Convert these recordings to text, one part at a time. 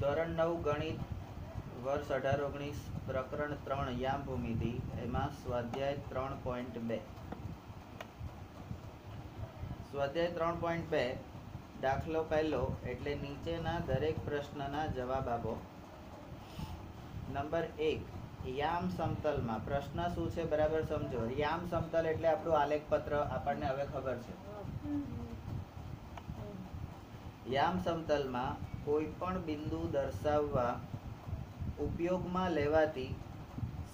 ધોરણ 9 ગણિત વર્ષ 18-19 પ્રકરણ 3 યામ ભૂમિતિ એમાં સ્વાધ્યાય 3.2 સ્વાધ્યાય 3.2 દાખલો પહેલો એટલે નીચેના દરેક પ્રશ્નના જવાબ આપો. નંબર 1 યામ સમતલમાં પ્રશ્ન શું છે બરાબર સમજો. યામ સમતલ એટલે આપણું આલેખ પત્ર આપણને હવે ખબર છે. યામ સમતલમાં કોઈ પણ બિંદુ દર્શાવવા ઉપયોગમાં લેવાતી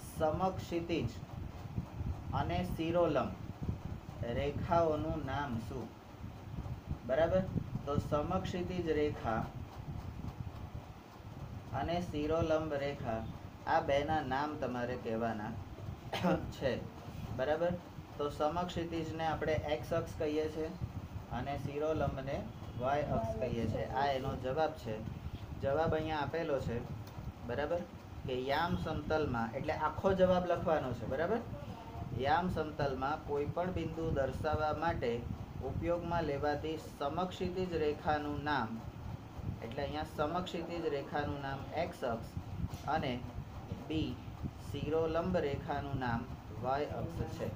સમક્ષિતિજ અને શિરોલંબ રેખાઓનું નામ શું? બરાબર. તો સમક્ષિતિજ રેખા અને શિરોલંબ રેખા આ બેના નામ તમારે કહેવાના છે. બરાબર. તો સમક્ષિતિજને આપણે એક્સ અક્ષ કહીએ છીએ અને શિરોલંબને વાય અક્ષ કહીએ છીએ. આ એનો જવાબ છે. જવાબ અહીંયા આપેલો છે. બરાબર. કે યામ સમતલમાં એટલે આખો જવાબ લખવાનો છે. બરાબર. યામ સમતલમાં કોઈ પણ બિંદુ દર્શાવવા માટે ઉપયોગમાં લેવાતી સમક્ષિતિજ રેખાનું નામ એટલે અહીંયા સમક્ષિતિજ રેખાનું નામ એક્સ અક્ષ અને બી શિરોલંબ રેખાનું નામ વાય અક્ષ છે.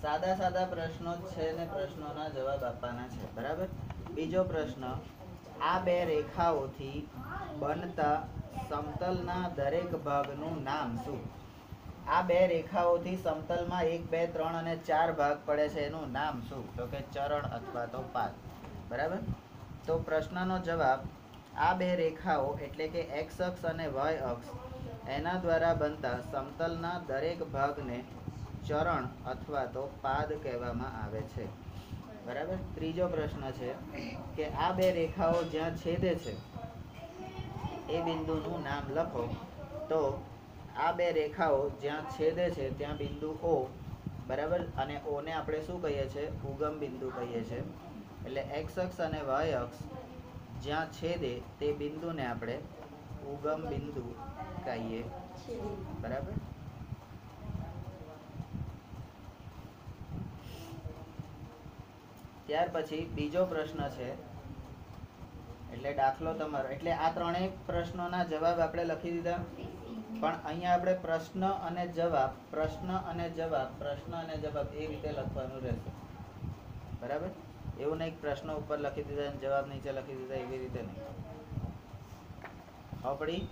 સાદા સાદા પ્રશ્નો છે ને પ્રશ્નોના જવાબ આપવાના છે. બરાબર. બીજો પ્રશ્ન આ બે રેખાઓથી બનતા સમતલના દરેક ભાગનું નામ શું? આ બે રેખાઓથી સમતલમાં 1, 2, 3 અને 4 ભાગ પડે છે. એનું નામ શું? તો કે ચરણ અથવા તો પાદ. બરાબર. તો પ્રશ્નનો જવાબ આ બે રેખાઓ એટલે કે એક્સ અક્ષ અને વાય અક્ષ એના દ્વારા બનતા સમતલના દરેક ભાગને ચરણ અથવા તો પાદ કહેવામાં આવે છે. બરાબર. ત્રીજો પ્રશ્ન છે કે આ બે રેખાઓ જ્યાં છેદે છે એ બિંદુનું નામ લખો. તો આ બે રેખાઓ જ્યાં છેદે છે ત્યાં બિંદુ ઓ. બરાબર. અને ઓ ને આપણે શું કહીએ છીએ? ઉગમ બિંદુ કહીએ છીએ. એટલે એક્સ અક્ષ અને વાય અક્ષ જ્યાં છેદે તે બિંદુને આપણે ઉગમ બિંદુ કહીએ. બરાબર. ત્યાર પછી બીજો પ્રશ્ન છે એટલે દાખલો તમારો એટલે આ ત્રણેય પ્રશ્નોના જવાબ આપણે લખી દીધા. પણ અહીંયા આપણે પ્રશ્ન અને જવાબ એ રીતે લખવાનું રહેશે. બરાબર. એવું નહીં પ્રશ્ન ઉપર લખી દીધા અને જવાબ નીચે લખી દીધા એવી રીતે નહીં. આપણી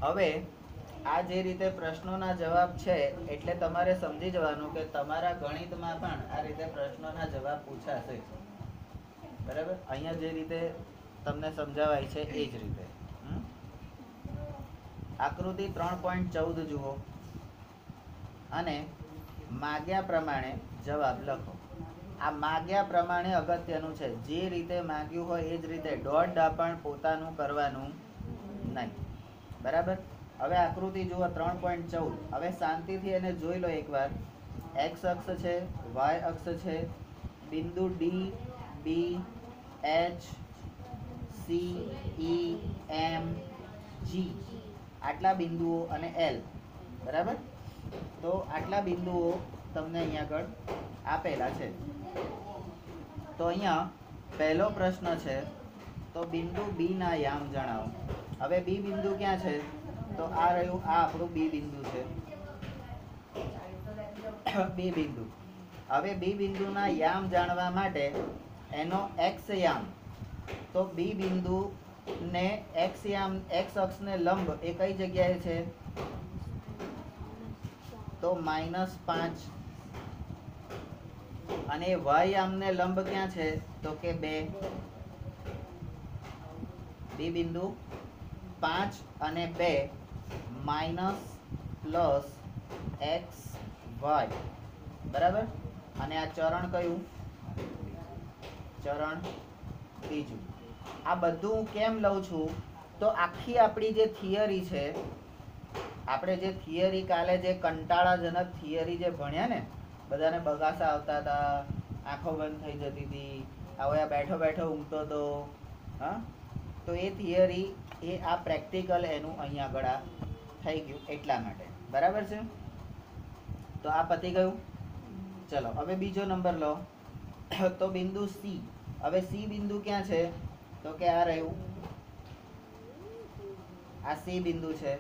હવે આ જે રીતે પ્રશ્નોના જવાબ છે એટલે તમારે સમજી જવાનું કે તમારા ગણિતમાં પણ આ રીતે પ્રશ્નોના જવાબ પૂછાશે. બરાબર. અહીંયા જે રીતે તમને સમજાવાય છે એ જ રીતે. આકૃતિ 3.14 જુઓ અને માગ્યા પ્રમાણે જવાબ લખો. આ માગ્યા પ્રમાણે અગત્યનું છે. જે રીતે માગ્યું હોય એ જ રીતે દોઢ ડાપણ પોતાનું કરવાનું નહીં. બરાબર. હવે આકૃતિ જુઓ 3.14. હવે શાંતિથી એને જોઈ લો એકવાર. એક્સ અક્ષ છે, વાય અક્ષ છે, બિંદુ ડી, બી, એચ, સી, ઈ, એમ, જી આટલા બિંદુઓ અને એલ. બરાબર. તો આટલા બિંદુઓ તમને અહીંયા આગળ આપેલા છે. તો અહીંયા પહેલો પ્રશ્ન છે તો બિંદુ બી ના યામ જણાવો. હવે બી બિંદુ ક્યાં છે? તો આ રહ્યું. આ આપણું બી બિંદુ છે. બી બિંદુ. હવે બી બિંદુના યામ જાણવા માટે એનો એક્સ યામ તો બી બિંદુ ને એક્સ યામ એક્સ અક્ષને લંબ એ કઈ જગ્યાએ છે? તો -5. અને વાય યામને લંબ ક્યાં છે? તો કે 2. બી બિંદુ 5 અને 2 - +x y. બરાબર. અને આ ચરણ કયું? ચરણ ત્રીજું. આ બધું હું કેમ લઉં છું? તો આખી આપણી જે થિયરી છે આપણે જે થિયરી કાલે જે કંટાળાજનક થિયરી જે ભણ્યા ને બધાને બગાસા આવતા હતા, આંખો બંધ થઈ જતી હતી, હવે બેઠો બેઠો ઊંઘતો હતો. હા. તો એ થિયરી એ આ પ્રેક્ટિકલ એનું અહીંયા આગળ થઈ ગયું એટલા માટે. બરાબર છે. તો આ પતી ગયું. ચલો હવે બીજો નંબર લો. તો બિંદુ સી હવે સી બિંદુ ક્યાં છે? તો કે આ રહ્યું, આ સી બિંદુ છે.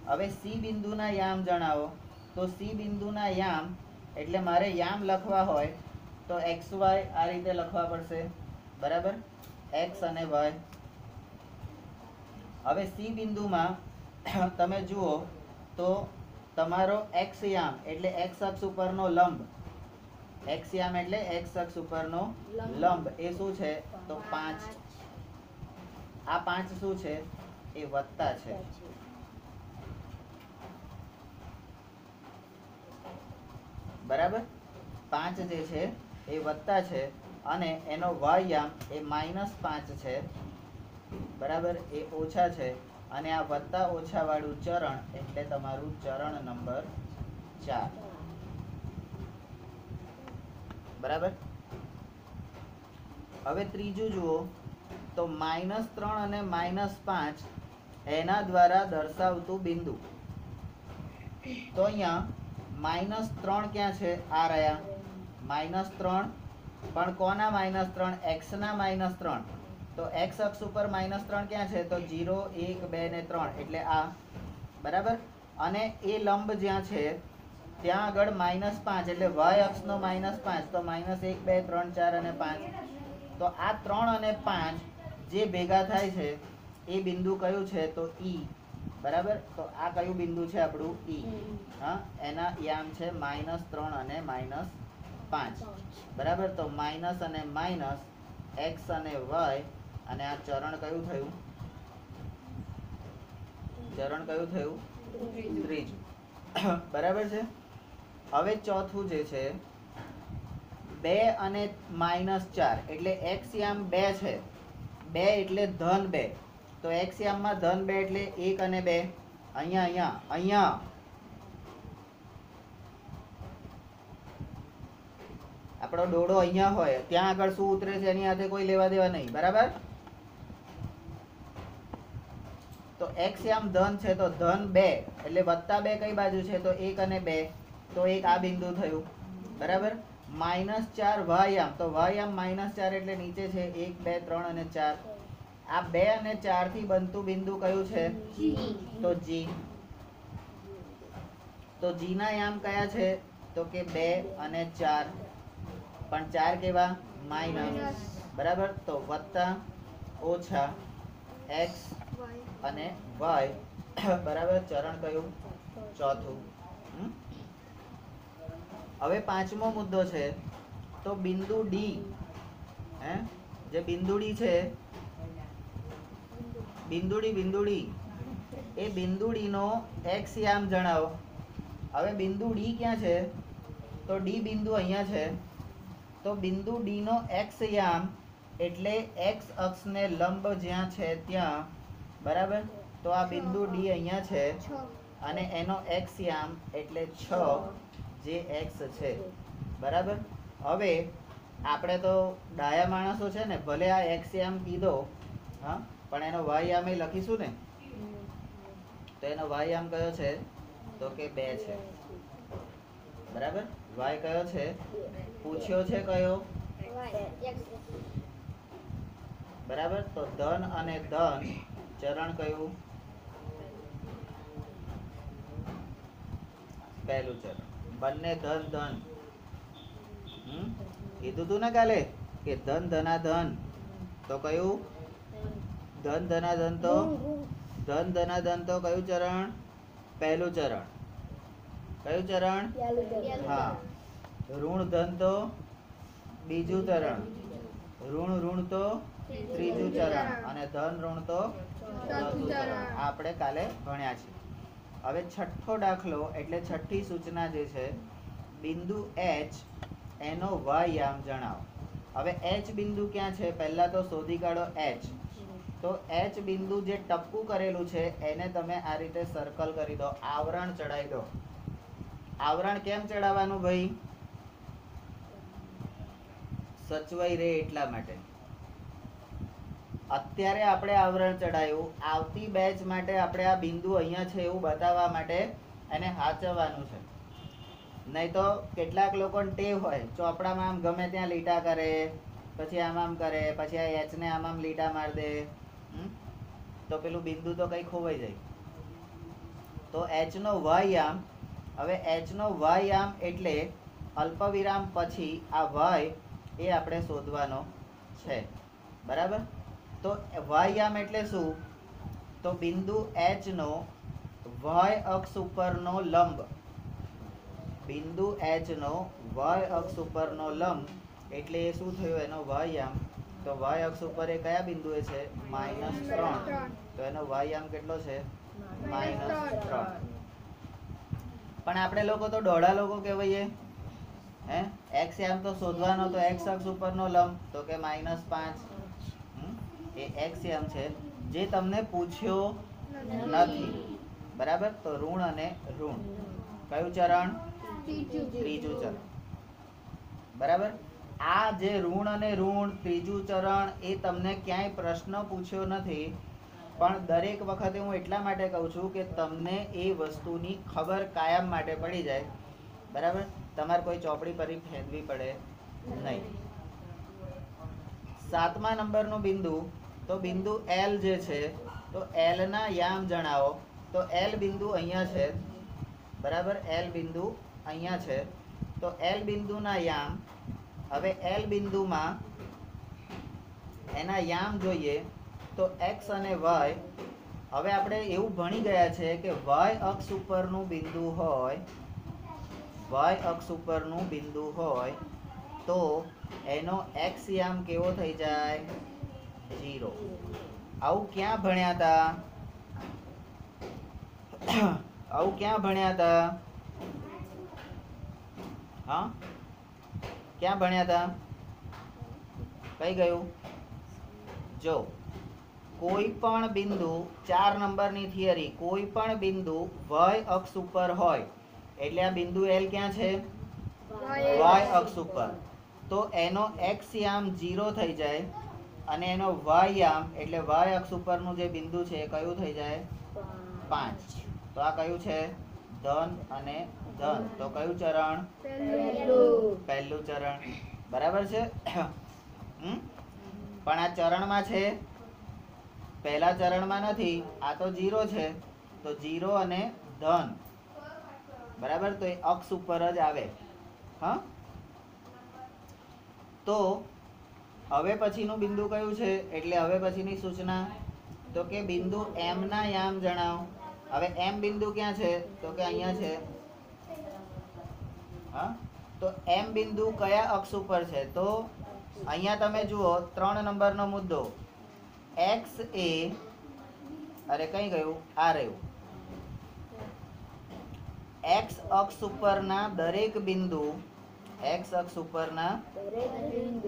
હવે સી બિંદુના યામ જણાવો. તો સી બિંદુના યામ એટલે મારે યામ લખવા હોય તો એક્સ વાય આ રીતે લખવા પડશે, બરાબર, એક્સ અને વાય. હવે સી બિંદુમાં તમે જુઓ તો તમારો એક્સ યામ એટલે એક્સ અક્ષ ઉપરનો લંબ, એક્સ યામ એટલે એક્સ અક્ષ ઉપરનો લંબ એ શું છે? તો 5. આ 5 શું છે? એ વત્તા છે. બરાબર, 5 જે છે એ વત્તા છે અને એનો વાય એ -5 છે. બરાબર, એ ઓછા છે અને આ વત્તા ઓછા વાળું ચરણ એટલે તમારું ચરણ નંબર 4. બરાબર. હવે ત્રીજું જુઓ તો -3 અને -5 એના દ્વારા દર્શાવતું બિંદુ. તો અહીંયા -3 ક્યાં છે? આ રહ્યા -3, પણ કોના -3? x ના -3. તો x અક્ષ ઉપર -3 ક્યાં છે? તો 0, 1, 2 ને 3 એટલે આ. બરાબર, અને એ લંબ જ્યાં છે ત્યાં આગળ -5 એટલે y અક્ષનો -5. તો -1, 2, 3, 4 અને 5. તો આ 3 અને 5 જે ભેગા થાય છે એ બિંદુ કયું છે? તો E. બરાબર, તો આ કયું બિંદુ છે આપણું? E. હા, એના યામ છે -3 અને -5. બરાબર, તો માઇનસ અને માઇનસ, એક્સ અને વાય, અને આ ચરણ કયું થયું? ચરણ કયું થયું? ત્રીજું. બરાબર છે. હવે ચોથું જે છે 2 અને -4 એટલે એક્સ યામ 2 છે, 2 એટલે ધન 2. તો એક્સ યામમાં ધન 2 એટલે 1 અને 2. અહીંયા આપણો ડોડો અહીંયા હોય, ત્યાં આગળ શું ઉતરે છે એની સાથે કોઈ લેવા દેવા નહીં. બરાબર, તો એક્સ યામ ધન છે તો ધન 2 એટલે +2 કઈ બાજુ છે? તો 1 અને 2. તો એક આ બિંદુ થયું. બરાબર, -4 વાય યામ, તો વાય યામ -4 એટલે નીચે છે 1, 2, 3 અને 4. આ 2 અને 4 થી બનતું બિંદુ કયું છે? તો જી. તો જી ના યામ કયા છે? તો કે 2 અને 4, પણ 4 કેવા? માઇનસ. બરાબર, તો વત્તા ઓછા એક્સ અને વાય. બરાબર, ચરણ કયું? ચોથું. હવે પાંચમો મુદ્દો છે તો બિંદુ ડી. જે બિંદુડી છે, બિંદુડી એ બિંદુડીનો એક્સ યામ જણાવો. હવે બિંદુ ડી ક્યાં છે? તો ડી બિંદુ અહીંયા છે. તો બિંદુ ડી નો એક્સ યામ એટલે એક્સ અક્ષને લંબ જ્યાં છે ત્યાં. બરાબર, તો આ બિંદુ ડી અહીંયા છે અને એનો એક્સ યામ એટલે 6 જે એક્સ છે. બરાબર, હવે આપણે તો ડાયા માણસો છે ને, ભલે આ એક્સ યામ કીધો, હા, પણ એનો વાય યામ લખીશું ને. તો એનો વાય યામ કયો છે? તો કે 2 છે. બરાબર, વાય કયો છે? પૂછ્યો છે કયો? બરાબર, તો ધન અને ધન, ચરણ કયું? પહેલું ચરણ. બંને ધન ધન. કીધું તું ને કાલે કે ધન ધના ધન. તો કયું? ધન ધના ધન. તો ધન ધના ધન તો કયું ચરણ? પહેલું ચરણ. કયું ચરણ? હા. ઋણ ધન તો બીજું ચરણ. ઋણ ઋણ તો ત્રીજું ચરણ. અને ધન ઋણ તો ચોથું ચરણ. આપણે કાલે ભણ્યા છે. હવે છઠ્ઠો દાખલો એટલે છઠ્ઠી સૂચના જે છે, બિંદુ એચ એનો વાય યામ જણાવો. હવે એચ બિંદુ ક્યાં છે? પહેલા તો શોધી કાઢો એચ. તો એચ બિંદુ જે ટપકું કરેલું છે એને તમે આ રીતે સર્કલ કરી દો, આવરણ ચડાવી દો. આવરણ કેમ ચડાવવાનું ભાઈ? સચવાઈ રહે એટલા માટે. અત્યારે આપણે આવરણ ચડાવ્યું, આવતી બેચ માટે આપણે આ બિંદુ અહીંયા છે એવું બતાવવા માટે એને હાચવવાનું છે. નહીં તો કેટલાક લોકોને ટેવ હોય ચોપડામાં આમ ગમે ત્યાં લીટા કરે, પછી આમ કરે, પછી આ એચ ને આમ લીટા માર દે, તો પેલું બિંદુ તો કઈ ખોવાઈ જાય. તો એચ નો વાયામ, હવે એચ નો વાયામ એટલે અલ્પવિરામ પછી આ વાય એ આપણે શોધવાનો છે. બરાબર. તો વાયામ એટલે શું? તો બિંદુ એચ નો વાય અક્ષ ઉપરનો લંબ, બિંદુ એચ નો વાય અક્ષ ઉપરનો લંબ એટલે એ શું થયું? એનો વાયામ. તો વાય અક્ષ ઉપર એ કયા બિંદુએ છે? -3. તો એનો વાયામ કેટલો છે? -3. પણ આપણે લોકો તો દોઢા લોકો કહેવાય હે. એક્સ યામ તો શોધવાનો, તો એક્સ અક્ષ ઉપરનો લંબ, તો કે -5. એ એક્સ યામ છે જે તમને પૂછ્યો નથી. બરાબર. તો ઋણ અને ઋણ કયું ચરણ? ત્રીજું ચરણ. બરાબર. આ જે ઋણ અને ઋણ ત્રીજું ચરણ એ તમને ક્યાંય પ્રશ્ન પૂછ્યો નથી, પણ દરેક વખતે હું એટલા માટે કહું છું કે તમને એ વસ્તુની ખબર કાયમ માટે પડી જાય. બરાબર. તમારે કોઈ ચોપડી પર ફેંકવી પડે નહીં. 7મા નંબરનું બિંદુ, તો બિંદુ એલ જે છે, તો એલ ના યામ જણાવો. તો એલ બિંદુ અહીંયા છે. બરાબર. એલ બિંદુ અહીંયા છે. તો એલ બિંદુના યામ, હવે એલ બિંદુમાં એના યામ જોઈએ તો એક્સ અને વાય. હવે આપણે એવું ભણી ગયા છે કે વાય અક્ષ ઉપરનું બિંદુ હોય, વાય અક્ષ ઉપરનું બિંદુ હોય તો એનો એક્સ યામ કેવો થઈ જાય? 0. આવું ક્યાં ભણ્યા હતા? આવું ક્યાં ભણ્યા હતા? હા, ક્યાં ભણ્યા હતા? કઈ ગયું? જો કોઈ પણ બિંદુ, 4 નંબરની થિયરી, કોઈ પણ બિંદુ વાય અક્ષ ઉપર હોય એટલે આ બિંદુ એલ ક્યાં છે? વાય અક્ષ ઉપર. તો એનો એક્સ યામ 0 થઈ જાય અને એનો વાય યામ એટલે વાય અક્ષ ઉપરનું જે બિંદુ છે એ કયું થઈ જાય? 5. તો આ કયું છે? ધન અને ધન. તો કયું ચરણ? પહેલું ચરણ. બરાબર છે. પણ આ ચરણમાં છે, પહેલા ચરણમાં નથી. આ તો 0 છે. તો 0 અને ધન. બરાબર. તો એ અક્ષ ઉપર જ આવે. હા. તો હવે પછીનું બિંદુ કયું છે? એટલે હવે પછીની સૂચના, તો કે બિંદુ એમ ના યામ જણાવો. હવે એમ બિંદુ ક્યાં છે? તો કે અહીંયા છે. હા. તો એમ બિંદુ કયા અક્ષ ઉપર છે? તો અહીંયા તમે જુઓ 3 નંબરનો મુદ્દો. એક્સ એ, અરે કઈ ગયું? આ રહ્યું. એક્સ અક્ષ ઉપરના દરેક બિંદુ, એક્સ અક્ષ ઉપરના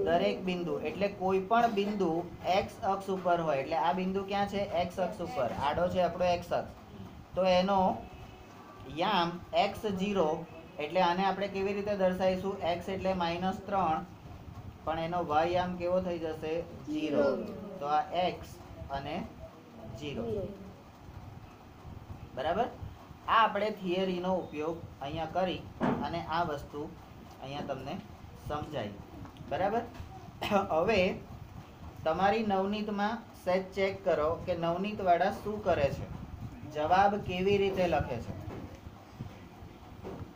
દરેક બિંદુ એટલે કોઈ પણ બિંદુ એક્સ અક્ષ ઉપર હોય એટલે આ બિંદુ ક્યાં છે? એક્સ અક્ષ ઉપર. આડો છે આપણો એક્સ અક્ષ. તો એનો યામ x0 એટલે આને આપણે કેવી રીતે દર્શાવીશું? x એટલે -3, પણ એનો y યામ કેવો થઈ જશે? 0. તો આ x અને 0. બરાબર. આ આપણે થિયરીનો ઉપયોગ અહીંયા કરી અને આ વસ્તુ અહીંયા તમને સમજાય. બરાબર. હવે તમારી નવનીતમાં સેજ ચેક કરો કે નવનીત વાળા શું કરે છે, જવાબ કેવી રીતે લખે છે.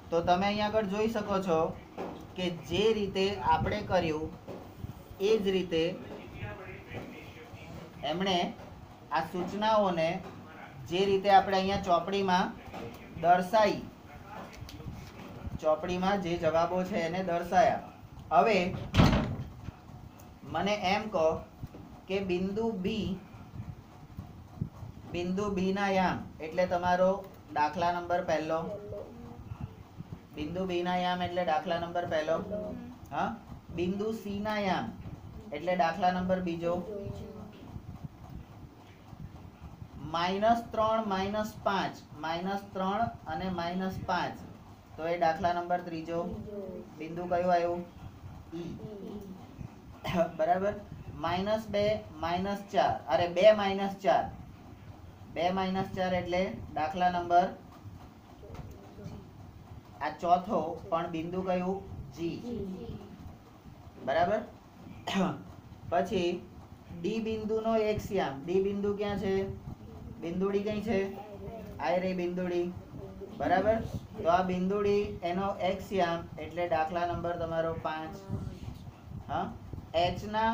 તો તમે અહીંયા આગળ જોઈ શકો છો કે જે રીતે આપણે કર્યું એ જ રીતે એમણે આ સૂચનાઓને જે રીતે આપણે અહીંયા ચોપડીમાં દર્શાવી, ચોપડીમાં જે જવાબો છે એને દર્શાયા. હવે મને એમ કહો કે બિંદુ બી ના યામ એટલે તમારો દાખલા નંબર પહેલો. બિંદુ બી ના યામ એટલે દાખલા નંબર પહેલો. હા. બિંદુ સી ના યામ એટલે દાખલા નંબર બીજો. -3 -5 અને -5 તો એ દાખલા નંબર ત્રીજો. બિંદુ કયું આવ્યું? ઈ. બરાબર. -2 -4 અરે 2 -4 એટલે દાખલા નંબર આ ચોથો, પણ બિંદુ કયું? જી. બરાબર. પછી ડી બિંદુનો એક્સ યામ, ડી બિંદુ ક્યાં છે? બિંદુડી કઈ છે? આ રે બિંદુડી, બરાબર. તો આ બિંદુડી એનો એક્સ યામ એટલે દાખલા નંબર તમારો 5. હા, એચ ના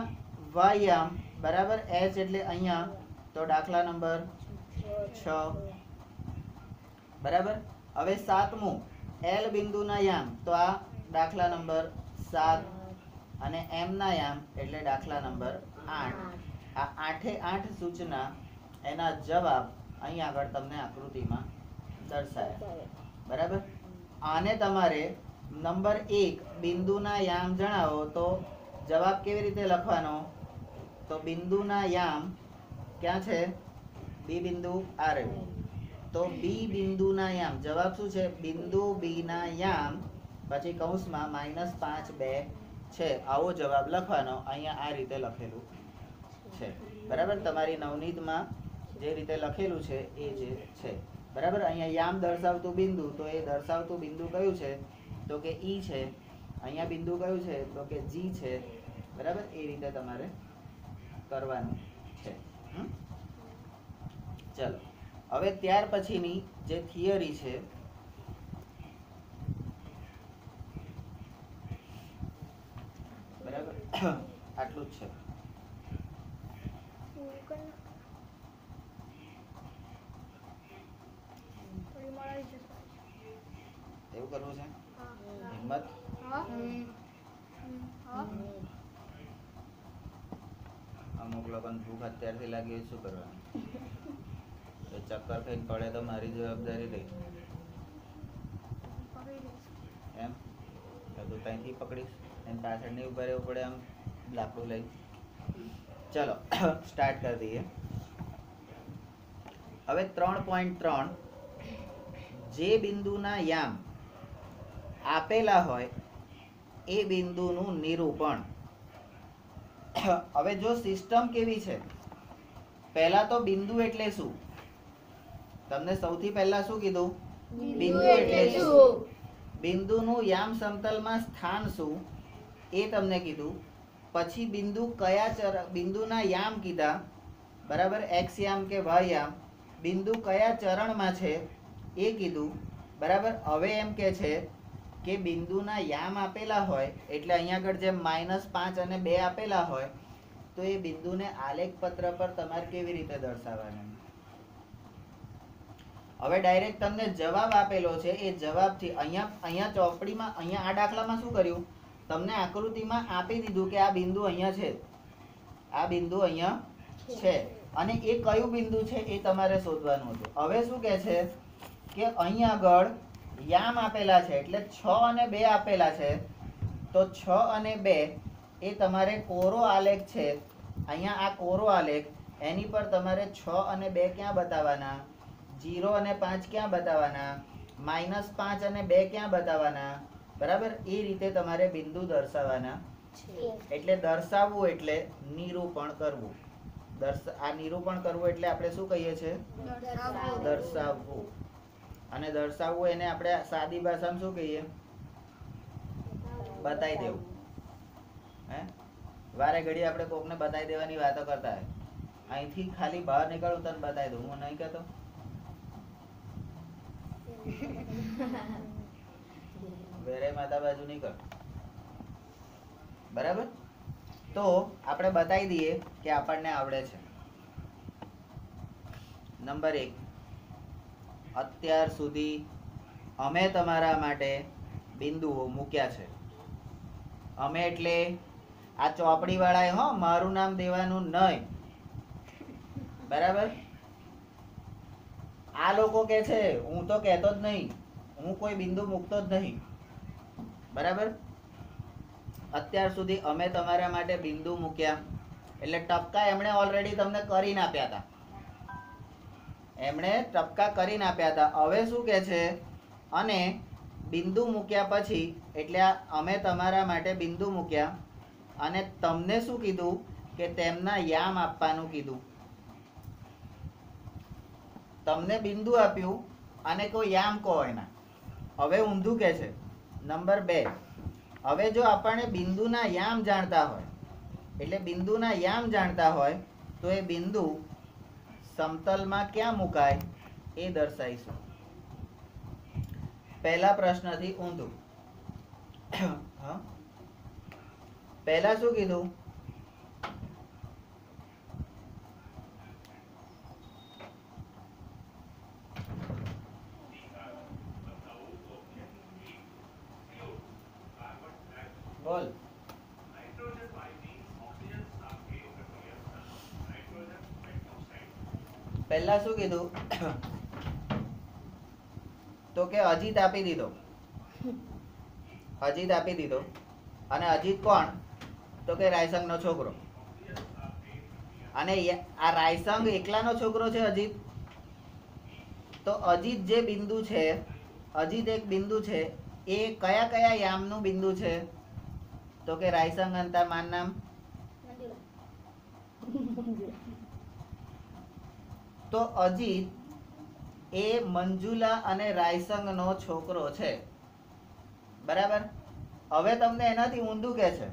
વાય યામ, બરાબર. એચ એટલે અહીંયા, તો દાખલા નંબર 6, બરાબર. હવે સાતમું એલ બિંદુના યામ, તો આ દાખલા નંબર 7 અને એમ ના યામ એટલે દાખલા નંબર 8. આ 8 સૂચના એના જવાબ અહીં આગળ તમને આકૃતિમાં દર્શાયા, બરાબર. આને તમારે નંબર 1 બિંદુના યામ જણાવો તો જવાબ કેવી રીતે લખવાનો? તો બિંદુના યામ ક્યાં છે? બી બિંદુ આ રહ્યું, તો બી બિંદુના યામ જવાબ શું છે? બિંદુ બી ના યામ પછી કૌંસમાં -5 2 છે. આવો જવાબ લખવાનો. અહીંયા આ રીતે લખેલું છે, બરાબર. તમારી નવનીતમાં જે રીતે લખેલું છે એ જે છે, બરાબર. અહીંયા યામ દર્શાવતું બિંદુ, તો એ દર્શાવતું બિંદુ કયું છે? તો કે ઈ છે. અહીંયા બિંદુ કયું છે? તો કે જી છે, બરાબર. એ રીતે તમારે કરવાનું છે. ચલો, હવે ત્યાર પછીની જે થિયરી છે, બરાબર, આટલું જ છે. એવું કરવું છે? હિંમત? અમુક લોકોને ભૂખ અત્યારથી લાગી, શું કરવાનું? ચક્કર ખાઈને પડે તો મારી જવાબદારી રહી એમ? તું ત્યાંથી પકડીશ, એમ પાછળ નહીં ઉભા રહેવું પડે આમ લાકડું લઈ. ચલો સ્ટાર્ટ કરી દઈએ. હવે 3.3 જે બિંદુના યામ આપેલા હોય એ બિંદુનું નિરૂપણ. હવે જો સિસ્ટમ કેવી છે, પહેલા તો બિંદુ એટલે શું? તમને સૌથી પહેલા શું કીધું? બિંદુ એટલે શું? બિંદુનું યામ સમતલમાં સ્થાન શું એ તમને કીધું. પછી બિંદુ કયા બિંદુના યામ કીધા, બરાબર. એક્સ યામ કે વાય યામ, બિંદુ કયા ચરણમાં છે એ કીધું, બરાબર. હવે એમ કે છે કે બિંદુના યામ આપેલા હોય એટલે અહીંયા આગળ જેમ -5 અને 2 આપેલા હોય, તો એ બિંદુને આલેખ પત્ર પર તમારે કેવી રીતે દર્શાવવાનું? હવે ડાયરેક્ટ તમને જવાબ આપેલો છે, એ જવાબથી અહીંયા ચોપડીમાં, અહીંયા આ દાખલામાં શું કર્યું? તમને આકૃતિમાં આપી દીધું કે આ બિંદુ અહીંયા છે, આ બિંદુ અહીંયા છે, અને એ કયું બિંદુ છે એ તમારે શોધવાનું હતું. હવે શું કહે છે કે અહીંયા આગળ યામ આપેલા છે એટલે 6 અને 2 આપેલા છે, તો 6 અને 2 એ તમારે કોરો આલેખ છે. અહીંયા આ કોરો આલેખ, એની પર તમારે 6 અને 2 ક્યાં બતાવવાના? 0 અને 5 ક્યાં બતાવવાના? -5 અને 2 ક્યાં બતાવવાના? બરાબર. એ રીતે તમારે બિંદુ દર્શાવવાના. એટલે દર્શાવવું એટલે નિરૂપણ કરવું. આ નિરૂપણ કરવું એટલે આપણે શું કહીએ છીએ? દર્શાવવું. અને દર્શાવવું એને આપણે સાદી ભાષામાં શું કહીએ? બતાવી દેવું. હે, વારે ઘડી આપણે કોકને બતાવી દેવાની વાતો કરતા હોય. અહીંથી ખાલી બહાર નીકળું તને બતાવી દઉં, હું નહીં કહેતો. વેરે માતા બાજુ નહીં કર, બરાબર. તો આપણે બતાવી દઈએ કે આપણને આવડે છે. નંબર 1, અત્યાર સુધી અમે તમારા માટે બિંદુઓ મૂક્યા છે. અમે એટલે આ ચોપડી વાળાએ મારું નામ દેવાનું નહીં, બરાબર. આ લોકો કે છે, હું તો કહેતો જ નહીં, હું કોઈ બિંદુ મૂકતો જ નહીં, બરાબર. અત્યાર સુધી અમે તમારા માટે બિંદુ મૂક્યા એટલે ટપકા એમણે ઓલરેડી તમને કરીને આપ્યા હતા. એમણે ટપકા કરીને આપ્યા હતા. હવે શું કહે છે? અને બિંદુ મૂક્યા પછી, એટલે અમે તમારા માટે બિંદુ મૂક્યા અને તમને શું કીધું કે તેમના યામ આપવાનું કીધું. તમને બિંદુ આપ્યું અને કોઈ યામ કહો એના. હવે ઊંધું કે છે. નંબર 2, હવે જો આપણે બિંદુના યામ જાણતા હોય એટલે બિંદુના યામ જાણતા હોય તો એ બિંદુ સમતલમાં ક્યાં મુકાય એ દર્શાવીશું. પહેલા પ્રશ્નથી ઊંધું. હા, પહેલા શું કીધું? બોલ. પહેલા શું કીધું? તો કે અજીત આપી દીધો. અજીત આપી દીધો. અને અજીત કોણ? તો કે રાયસંગનો છોકરો. અને આ રાયસંગ એકલાનો છોકરો છે અજીત. તો અજીત જે બિંદુ છે, અજીત એક બિંદુ છે, એ કયા કયા યામનું બિંદુ છે? તો કે રાયસંગ અંતા માન નામ. તો અજીત એ મંજુલા અને રાયસંગનો છોકરો છે. બરાબર. હવે તમને એનાથી ઊંધું કહે છે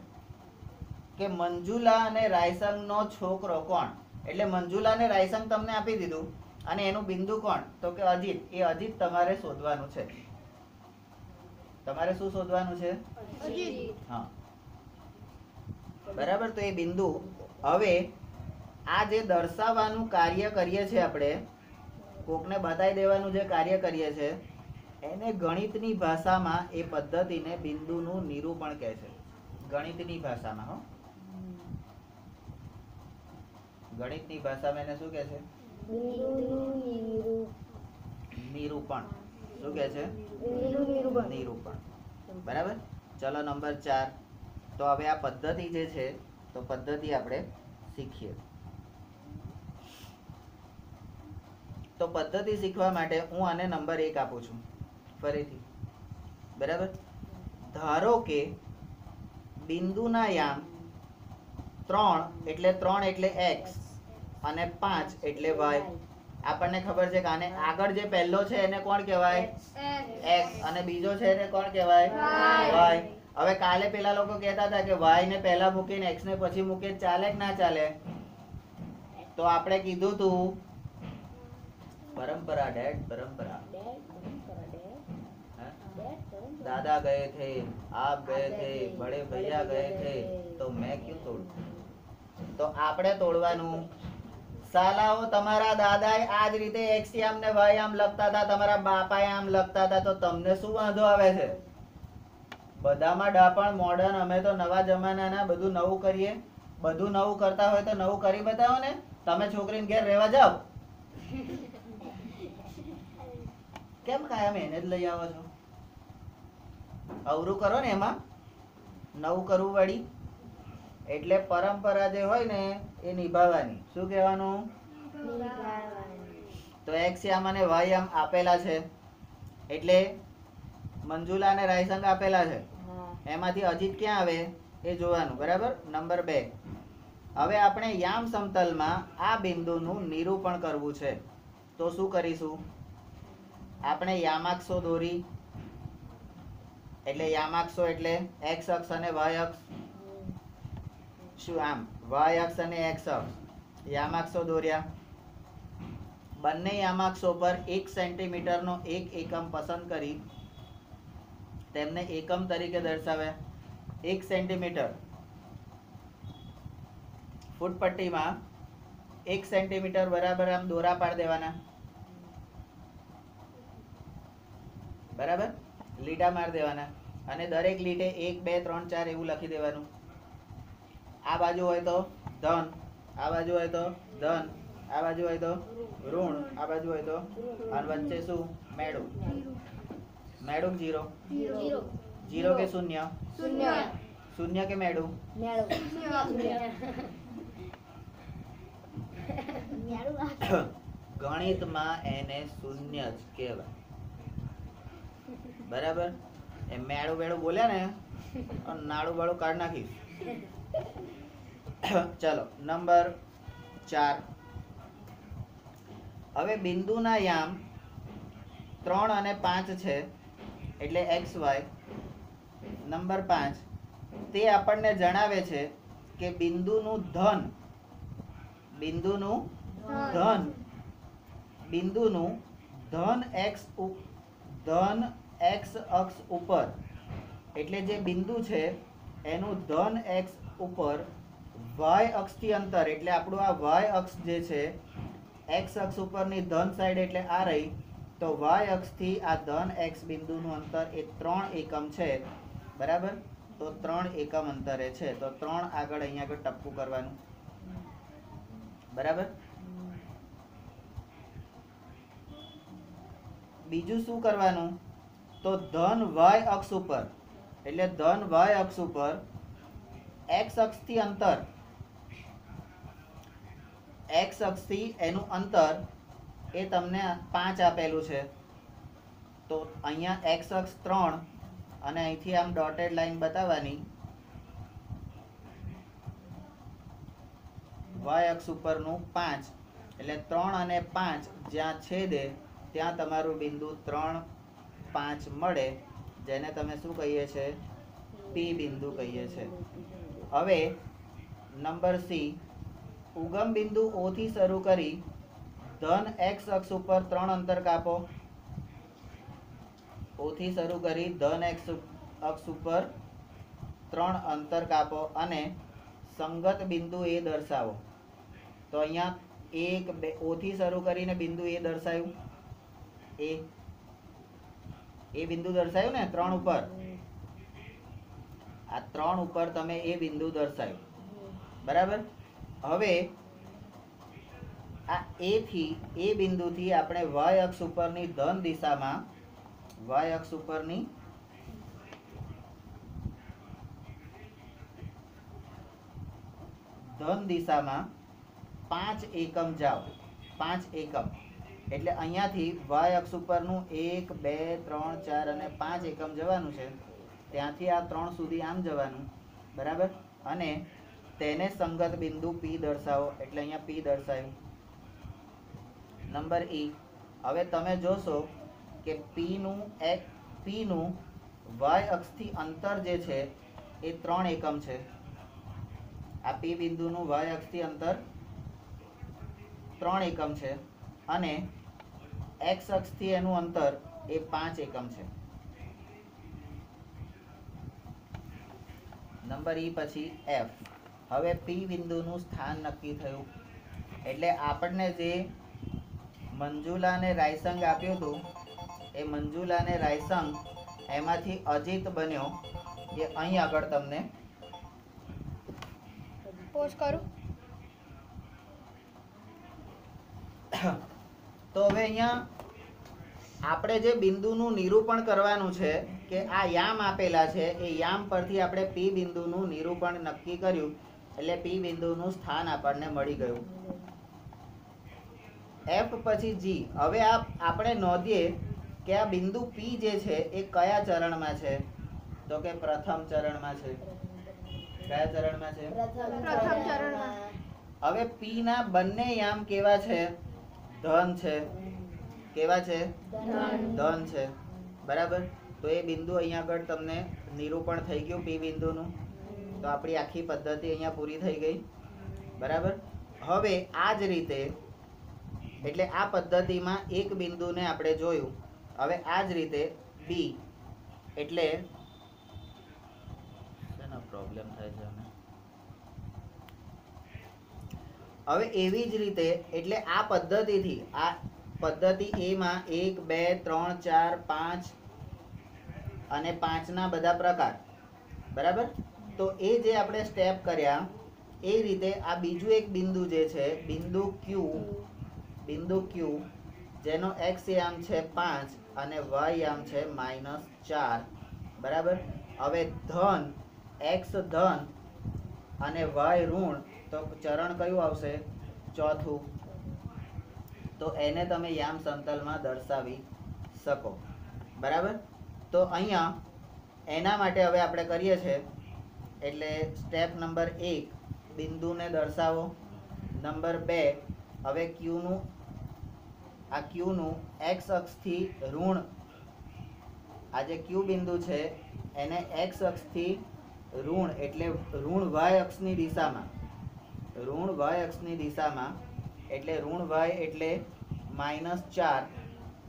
કે મંજુલા અને રાયસંગનો છોકરો કોણ? એટલે મંજુલા અને રાયસંગ તમને આપી દીધું અને એનું બિંદુ કોણ? તો કે અજીત. એ અજીત તમારે શોધવાનું છે. તમારે શું શોધવાનું છે? અજીત. હા, બરાબર. તો એ બિંદુ, હવે આ જે દર્શાવવાનું કાર્ય કરીએ છીએ આપણે, કોકને બતાવી દેવાનું જે કાર્ય કરીએ છીએ, એને ગણિતની ભાષામાં એ પદ્ધતિને બિંદુનું નિરૂપણ કહે છે. ગણિતની ભાષામાં. હો, ગણિતની ભાષામાં એને શું કહે છે? નિરૂપણ. શું કહે છે? નિરૂપણ. બરાબર. ચલો નંબર 4. તો હવે આ પદ્ધતિ જે છે, તો પદ્ધતિ આપણે શીખીએ. તો પદ્ધતિ શીખવા માટે હું આને નંબર 1 આપું છું ફરીથી. બરાબર. ધારો કે બિંદુના યામ 3 એટલે x અને 5 એટલે y. આપણને ખબર છે કે આને આગળ જે પહેલો છે એને કોણ કહેવાય? x. અને બીજો છે એને કોણ કહેવાય? y. હવે કાલે પેલા લોકો કહેતા હતા કે y ને પહેલા મૂકીને x ને પછી મૂકે, ચાલે કે ના ચાલે? તો આપણે કીધું તું परंपरा डैड, परंपरा. दादा गए थे, आप गए थे, बड़े भैया गए थे, तो मैं क्यों तोड़ूं? तो આપણે તોડવાનું. સાલાઓ તમારા દાદાએ આ જ રીતે x આમ ને y આમ લખતા હતા, તમારા બાપાએ આમ લખતા હતા, તો તમને શું વાંધો આવે છે? બધામાં ડાપણ મોડર્ન, અમે તો નવા જમાનાના, બધું નવું કરીએ. બધું નવું કરતા હોય તો નવું કરી બતાવો ને. તમે છોકરીને ઘેર રહેવા જાઓ. કેમ કાયમ એને જ લઈ આવો છો? અવરું કરો ને, એમાં નવું કરવું વળી. એટલે પરંપરા જે હોય ને એ નિભાવવાની. શું કહેવાનું? તો x આમ અને y આમ આપેલા છે, એટલે મંજુલા અને રાયસંગ આપેલા છે. એમાંથી અજીત ક્યાં આવે એ જોવાનું. બરાબર. નંબર 2. હવે આપણે યામ સમતલમાં આ બિંદુનું નિરૂપણ કરવું છે. તો શું કરીશું? આપણે યામાક્ષો દોરી. એટલે યામાક્ષો એટલે x અક્ષ અને y અક્ષ. શું આમ y અક્ષ અને x અક્ષ યામાક્ષો દોર્યા. બંને યામાક્ષો પર 1 સેન્ટીમીટરનો એક એકમ પસંદ કરી તેમને એકમ તરીકે દર્શાવ્યા. 1 સેન્ટીમીટર ફૂટ પટ્ટીમાં 1 સેન્ટીમીટર બરાબર આમ દોરા પાડી દેવાના. બરાબર. લીટા માર દેવાના. અને દરેક લીટે 1 2 3 4 એવું લખી દેવાનું. આ બાજુ હોય તો ધન, આ બાજુ હોય તો ધન, આ બાજુ હોય તો ઋણ, આ બાજુ હોય તો, અને વચ્ચે શું? મેળું. મેળું 0. 0 કે શૂન્ય? શૂન્ય કે મેળું? ગણિતમાં એને શૂન્ય જ કહેવાય. બરાબર. એ મેળું વેળું બોલ્યા ને, નાળું બાળું કાઢ નાખીશ. ચલો નંબર 4. હવે બિંદુના યામ 3 અને 5 છે, એટલે xy. નંબર 5 તે આપણને જણાવે છે કે બિંદુનું ધન ધન x અક્ષ ઉપર, એટલે જે બિંદુ છે એનું ધન x ઉપર y અક્ષથી અંતર, એટલે આપણું આ y અક્ષ જે છે x અક્ષ ઉપરની ધન સાઈડ એટલે આ રહી, તો y અક્ષથી આ ધન x બિંદુનું અંતર એ 3 એકમ છે, બરાબર? તો 3 એકમ અંતરે છે, તો 3 આગળ અહીંયા આગળ ટપકું કરવાનું, બરાબર? બીજું શું કરવાનું, તો ધન y અક્ષ ઉપર, એટલે ધન y અક્ષ ઉપર x અક્ષથી અંતર, x અક્ષથી એનું અંતર એ તમને 5 આપેલું છે, તો અહીંયા x અક્ષ 3 અને અહીંથી આમ ડોટેડ લાઈન બતાવવાની, y અક્ષ ઉપરનું 5, એટલે 3 અને 5 જ્યાં છેદે ત્યાં તમારું બિંદુ 3, 5 મળે, જેને તમે શું કહીએ છે? P બિંદુ કહીએ છે. હવે નંબર સી, ઉગમ બિંદુ O થી શરૂ કરી ધન x અક્ષ ઉપર 3 અંતર કાપો. O થી શરૂ કરી ધન x અક્ષ ઉપર 3 અંતર કાપો અને સંગત બિંદુ એ દર્શાવો. તો અહીંયા 1 2 O થી શરૂ કરીને બિંદુ એ દર્શાવ્યું, એ બિંદુ દર્શાવ્યું ને 3 ઉપર, આ 3 ઉપર તમે એ બિંદુ દર્શાવ્યું, બરાબર? હવે આ એ થી એ બિંદુથી આપણે y અક્ષ ઉપરની ધન દિશામાં, y અક્ષ ઉપરની ધન દિશામાં 5 એકમ જાઓ, 5 એકમ, એટલે અહીંયાથી y અક્ષ ઉપરનું 1 2 3 4 અને 5 એકમ જવાનું છે, ત્યાંથી આ 3 સુધી આમ જવાનું, બરાબર? અને તેને સંગત બિંદુ P દર્શાવો, એટલે અહીંયા P દર્શાવ્યું. નંબર E, હવે તમે જોશો કે P નું y અક્ષથી અંતર જે છે એ 3 એકમ છે. આ P બિંદુનું y અક્ષથી અંતર 3 એકમ છે અને x અક્ષથી એનું અંતર એ 5 એકમ છે. નંબર E પછી F. હવે P બિંદુનું સ્થાન નક્કી થયું, એટલે આપણને જે મંજુલાને રાયસંગ આપ્યું હતું, એ મંજુલાને રાયસંગ એમાંથી અજીત બન્યો, એ અહીં આગળ તમને પોસ્ટ કરું. તો હવે અહીંયા આપણે જે બિંદુનું નિરૂપણ કરવાનું છે કે આ યામ આપેલા છે, એ યામ પરથી આપણે P બિંદુનું નિરૂપણ નક્કી કર્યું, એટલે P બિંદુનું સ્થાન આપણને મળી ગયું. F પછી G. હવે આપણે નોંધીએ કે આ બિંદુ P જે છે એ કયા ચરણમાં છે, તો કે પ્રથમ ચરણમાં છે. કયા ચરણમાં છે? પ્રથમ ચરણમાં. હવે P ના બંને યામ કેવા છે? ધન છે. કેવા છે? ધન છે, બરાબર? તો એ બિંદુ અહીંયા આગળ તમને નિરૂપણ થઈ ગયું P બિંદુનું, તો આપણી આખી પદ્ધતિ અહીંયા પૂરી થઈ ગઈ, બરાબર? હવે આ જ રીતે, એટલે આ પદ્ધતિમાં એક બિંદુને આપણે જોયું, હવે આ જ રીતે B, એટલે શેનો પ્રોબ્લેમ થાય છે અમે? હવે એવી જ રીતે, એટલે આ પદ્ધતિથી, આ પદ્ધતિ A માં 1 2 3 4 5 અને 5 ના બધા પ્રકાર, બરાબર? તો એ જે આપણે સ્ટેપ કર્યા એ રીતે આ બીજું એક બિંદુ જે છે, બિંદુ Q, જેનો x યામ છે 5 અને y યામ છે -4, બરાબર? હવે ધન, x ધન અને y ઋણ, તો ચરણ કયું આવશે? ચોથું. તો એને તમે યામ સમતલમાં દર્શાવી શકો, બરાબર? તો અહીંયા એના માટે હવે આપણે કરીએ છીએ, એટલે સ્ટેપ નંબર 1, બિંદુને દર્શાવો. નંબર 2, હવે Qનું x અક્ષથી ઋણ, આ જે Q બિંદુ છે એને x અક્ષથી ઋણ એટલે ઋણ y અક્ષની દિશામાં, ઋણ y અક્ષની દિશામાં એટલે ઋણ y એટલે -4,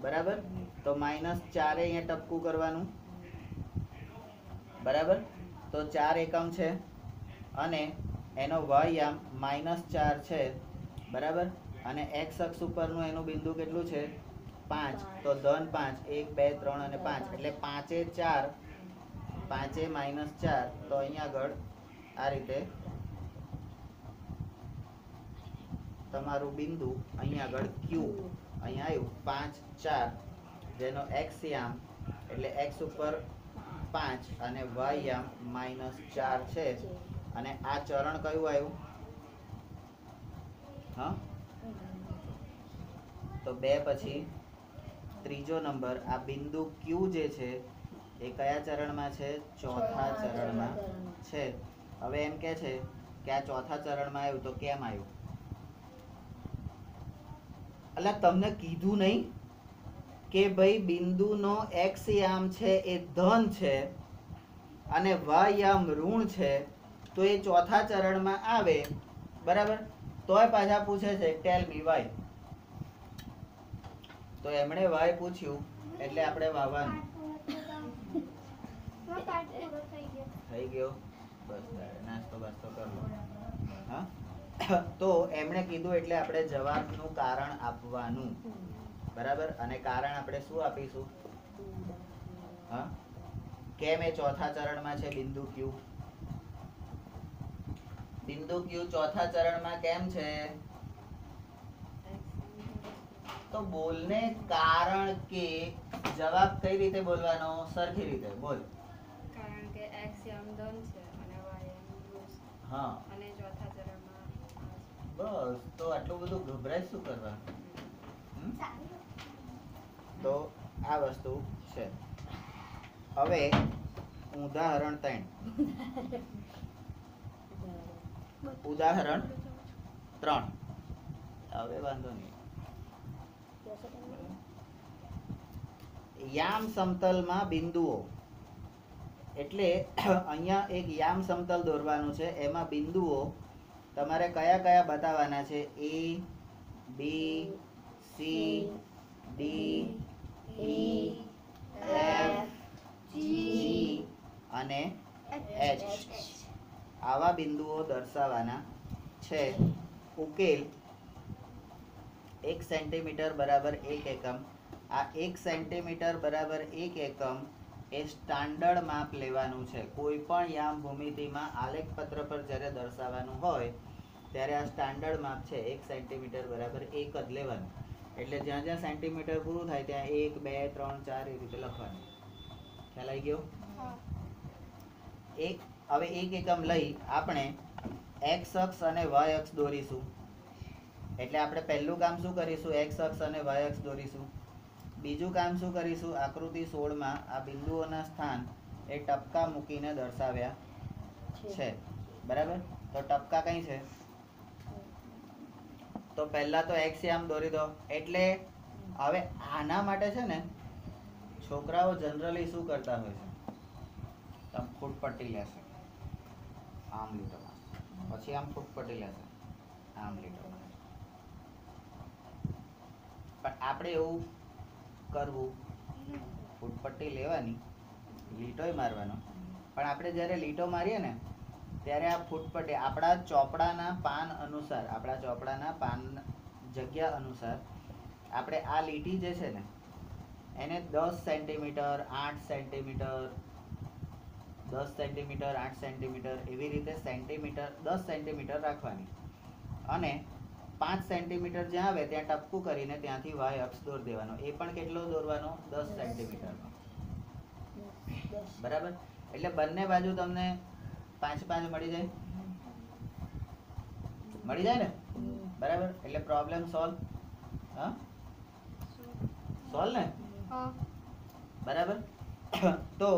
બરાબર. તો -4 અહીંયા ટપકું કરવાનું, બરાબર. તો 4 એકમ છે અને એનો y -4 છે, બરાબર. અને x અક્ષ ઉપરનું એનું બિંદુ કેટલું છે? 5. તો ધન 5, 1 2 3 અને 5 એટલે 5 એ 4, 5 એ -4. તો અહીંયા આગળ આ રીતે તમારું બિંદુ અહીંયા આગળ Q અહીંયા આવ્યું 5 4, જેનો x યામ એટલે x ઉપર 5 અને y યામ -4 છે. અને આ ચરણ કયું આવ્યું? હા, તો 2 પછી ત્રીજો નંબર આ બિંદુ Q જે છે એ કયા ચરણમાં છે? ચોથા ચરણમાં છે. હવે એમ કે છે કે આ ચોથા ચરણમાં આવ્યું, તો કેમ આવ્યું? અલા તમને કીધું નહીં કે ભાઈ બિંદુનો x યામ છે એ ધન છે અને y યામ ઋણ છે, તો એ ચોથા ચરણમાં આવે, બરાબર. તોય પાછા પૂછે છે ટેલ મી વાય. તો એમણે વાય પૂછ્યું એટલે આપણે વાવવાનું થઈ ગયો. બસ નાસ્તો બાસ્તો કર લો. હા, તો એમણે કીધું એટલે આપણે જવાબનું કારણ આપવાનું, બરાબર. અને કારણ આપણે શું આપીશું? હા, કેમ એ ચોથા ચરણમાં છે બિંદુ Q? બિંદુ Q ચોથા ચરણમાં કેમ છે? તો બોલને કારણ કે. જવાબ કઈ રીતે બોલવાનો? સરખી રીતે બોલ. કારણ કે x યામ ધન છે અને y યામ ઋણ છે. હા, અને ચોથા ચરણમાં બસ. તો આટલું બધું ગભરાય શું કરવા? તો આ વસ્તુ છે. હવે ઉદાહરણ 3. ઉદાહરણ 3. હવે વાંધો નહીં. યામ સમતલમાં બિંદુઓ એટલે અહીંયા એક યામ સમતલ દોરવાનું છે. એમાં બિંદુઓ તમારે કયા કયા બતાવવાના છે? A, B, C, D, E, F, G અને H. આવા બિંદુઓ દર્શાવવાના છે. ઉકેલ 1 સેન્ટીમીટર બરાબર 1 એકમ. આ 1 સેન્ટીમીટર બરાબર 1 એકમ એ સ્ટાન્ડર્ડ માપ લેવાનું છે. કોઈ પણ યામ ભૂમિતિમાં આલેખપત્ર પર જ્યારે દર્શાવવાનું હોય ત્યારે આ સ્ટાન્ડર્ડ માપ છે 1 સેન્ટીમીટર બરાબર 1 જ લેવાનું. એટલે જ્યાં જ્યાં સેન્ટીમીટર પૂરું થાય ત્યાં 1 2 3 4 એ રીતે લખવાનું. ખ્યાલ આવી ગયો? હવે 1 એકમ લઈ આપણે x અક્ષ અને y અક્ષ દોરીશું. એટલે આપણે પહેલું કામ શું કરીશું? x અક્ષ અને y અક્ષ દોરીશું. બીજું કામ શું કરીશું? આકૃતિ 16 માં આ બિંદુઓના સ્થાન એ ટપકા મૂકીને દર્શાવ્યા છે, બરાબર. તો ટપકા કઈ છે? તો પહેલા તો x યામ દોરી દો. એટલે હવે આના માટે છે ને છોકરાઓ જનરલી શું કરતા હોય છે? આમ ફૂટપટ્ટી લેશે, આમ લીટો પછી આમ ફૂટપટ્ટી લેશે, આમ લીટો. પણ આપણે એવું કરવું, ફૂટપટ્ટી લેવાની, લીટોય મારવાનો. પણ આપણે જ્યારે લીટો મારીએ ને ત્યારે આ ફૂટપટ્ટી આપણા ચોપડાના પાન અનુસાર, આપણા ચોપડાના પાન જગ્યા અનુસાર આપણે આ લીટી જે છે ને એને 10 સેન્ટીમીટર 8 સેન્ટીમીટર 10 સેન્ટીમીટર 8 સેન્ટીમીટર એવી રીતે સેન્ટીમીટર 10 સેન્ટીમીટર રાખવાની. અને 5 સેન્ટીમીટર જ્યાં આવે ત્યાં ટપકું કરીને ત્યાંથી y અક્ષ દોર દેવાનો. એ પણ કેટલો દોરવાનો? 10 સેન્ટીમીટરનો, બરાબર. એટલે બંને બાજુ તમને 5 5 મળી જાય, મળી જાય ને, બરાબર. એટલે પ્રોબ્લેમ સોલ્વ. હા, સોલ્વ ને, બરાબર. તો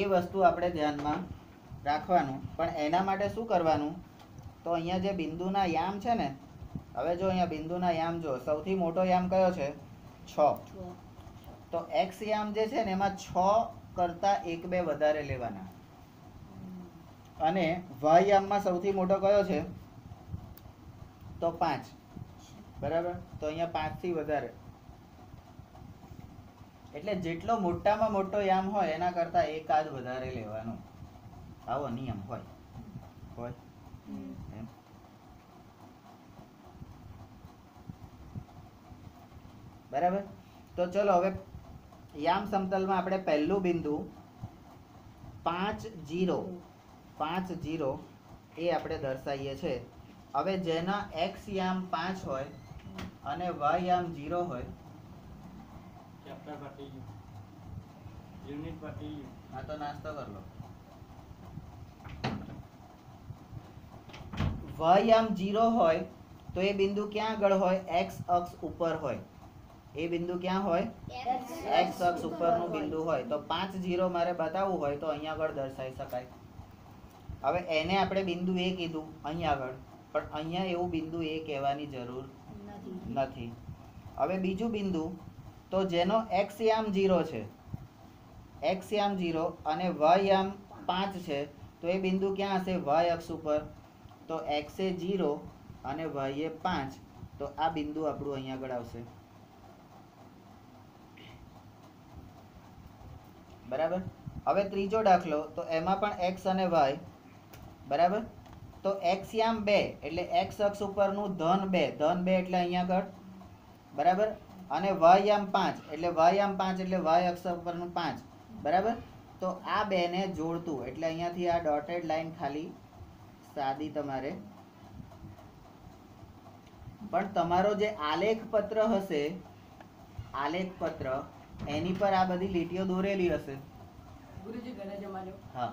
એ વસ્તુ આપણે ધ્યાનમાં રાખવાનું. પણ એના માટે શું કરવાનું? તો અહીંયા જે બિંદુના યામ છે ને, હવે જો અહીંયા બિંદુના યામ જો, સૌથી મોટો યામ કયો છે? 6. તો x યામ જે છે ને એમાં 6 કરતા 1 2 વધારે લેવાના. અને વાયામમાં સૌથી મોટો કયો છે? તો 5. બરાબર, તો અહીંયા 5 થી વધારે, એટલે જેટલો મોટામાં મોટો યામ હોય એના કરતા એકાદ વધારે લેવાનો, આવો નિયમ હોય એમ. બરાબર, તો ચલો હવે યામ સમતલમાં આપણે પહેલું બિંદુ 5 0 એ આપણે દર્શાવીએ છીએ. હવે જેના x યામ 5 હોય અને y યામ 0 હોય, ચેપ્ટર પતી ગયું, યુનિટ પતી ગયું. હા તો નાસ્તો કર લો. y યામ 0 હોય તો એ બિંદુ ક્યાં આગળ હોય? x અક્ષ ઉપર હોય. એ બિંદુ ક્યાં હોય? x અક્ષ ઉપરનું બિંદુ હોય. તો 5 0 મારે બતાવવું હોય તો અહીંયા આગળ દર્શાવી શકાય. હવે એને આપણે બિંદુ A કીધું અહીંયા આગળ, પણ અહીંયા એવું બિંદુ A કહેવાની જરૂર નથી. હવે બીજું બિંદુ, તો જેનો x યામ 0 છે, x યામ 0 અને y યામ 5 છે, તો એ બિંદુ ક્યાં હશે? y અક્ષ ઉપર. તો x એ 0 અને y એ 5, તો આ બિંદુ આપણું અહીંયા આગળ આવશે. બરાબર, હવે ત્રીજો દાખલો, તો એમાં પણ x અને y. બરાબર, તો x યામ 2 એટલે x અક્ષ ઉપરનું ધન 2 એટલે અહીંયા આગળ. બરાબર, અને y યામ 5 એટલે y યામ 5 એટલે y અક્ષ ઉપરનું 5. બરાબર, તો આ બે ને જોડતું, એટલે અહીંયાથી આ ડોટેડ લાઈન ખાલી સાદી તમારે. પણ તમારો જે આલેખ પત્ર હશે, આલેખ પત્ર, એની પર આ બધી લીટીઓ દોરેલી હશે. ગુરુજી ઘરે જમાજો. હા,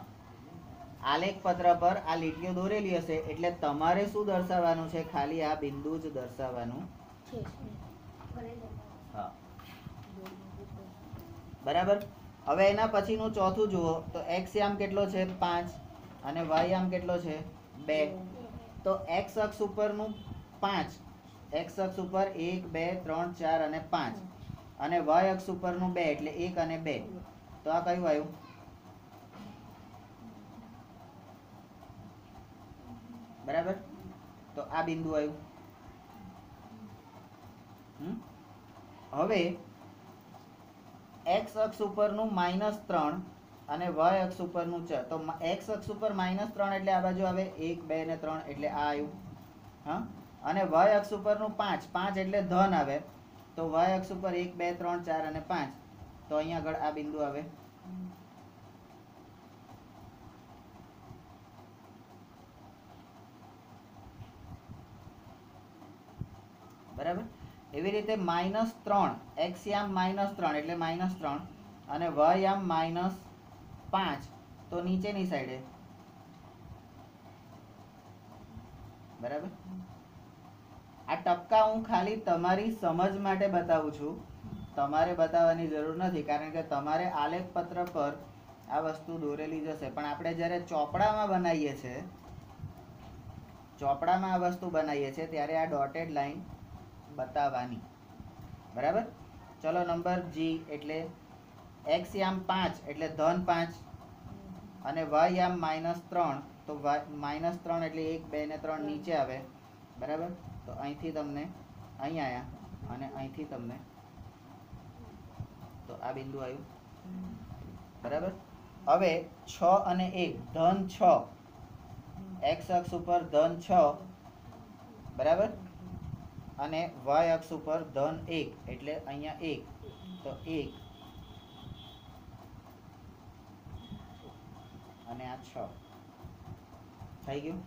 આલેખ પત્ર પર આ લીટીઓ દોરેલી હશે, એટલે તમારે શું દર્શાવવાનું છે? ખાલી આ બિંદુ જ દર્શાવવાનું. હા, બરાબર. હવે એના પછીનું ચોથું જુઓ, તો x યામ કેટલો છે? 5 અને y યામ કેટલો છે? 2. તો x અક્ષ ઉપરનું 5, x અક્ષ ઉપર 1 2 3 4 અને 5, અને y અક્ષ ઉપરનું 2 એટલે 1 અને 2. તો આ કયું આવ્યું? બરાબર, તો આ બિંદુ આવ્યું. હવે x અક્ષ ઉપરનું -3 અને y અક્ષ ઉપરનું 4, તો x અક્ષ ઉપર -3 એટલે આ બાજુ આવે 1 2 ને 3 એટલે આ આવ્યું. હા, અને y અક્ષ ઉપરનું 5 એટલે ધન આવે, તો y અક્ષ ઉપર 1 2 3 4 અને 5, તો અહીંયા આગળ આ બિંદુ આવે. બરાબર, એવી રીતે -3, x યામ -3 એટલે -3 અને y યામ -5, તો નીચેની સાઈડે. બરાબર, આ ટપકા હું ખાલી તમારી સમજ માટે બતાવું છું, તમારે બતાવવાની જરૂર નથી, કારણ કે તમારે આલેખ પત્ર પર આ વસ્તુ દોરેલી જશે. પણ આપણે જ્યારે ચોપડામાં બનાવીએ છીએ, ચોપડામાં આ વસ્તુ બનાવીએ છીએ ત્યારે આ ડોટેડ લાઈન બતાવવાની. બરાબર, ચલો નંબર G, એટલે x યામ 5 એટલે ધન 5 અને y યામ -3, તો -3 એટલે 1 2 ને 3 નીચે આવે. બરાબર, તો અહીંથી તમને અહીં આયા અને અહીંથી તમને, તો આ બિંદુ આવ્યું. બરાબર, હવે 6 અને 1 ધન 6, x અક્ષ ઉપર ધન 6. બરાબર, અને y અક્ષ ઉપર ધન 1 એટલે અહીંયા 1, તો 1 અને આ 6 થઈ ગયું.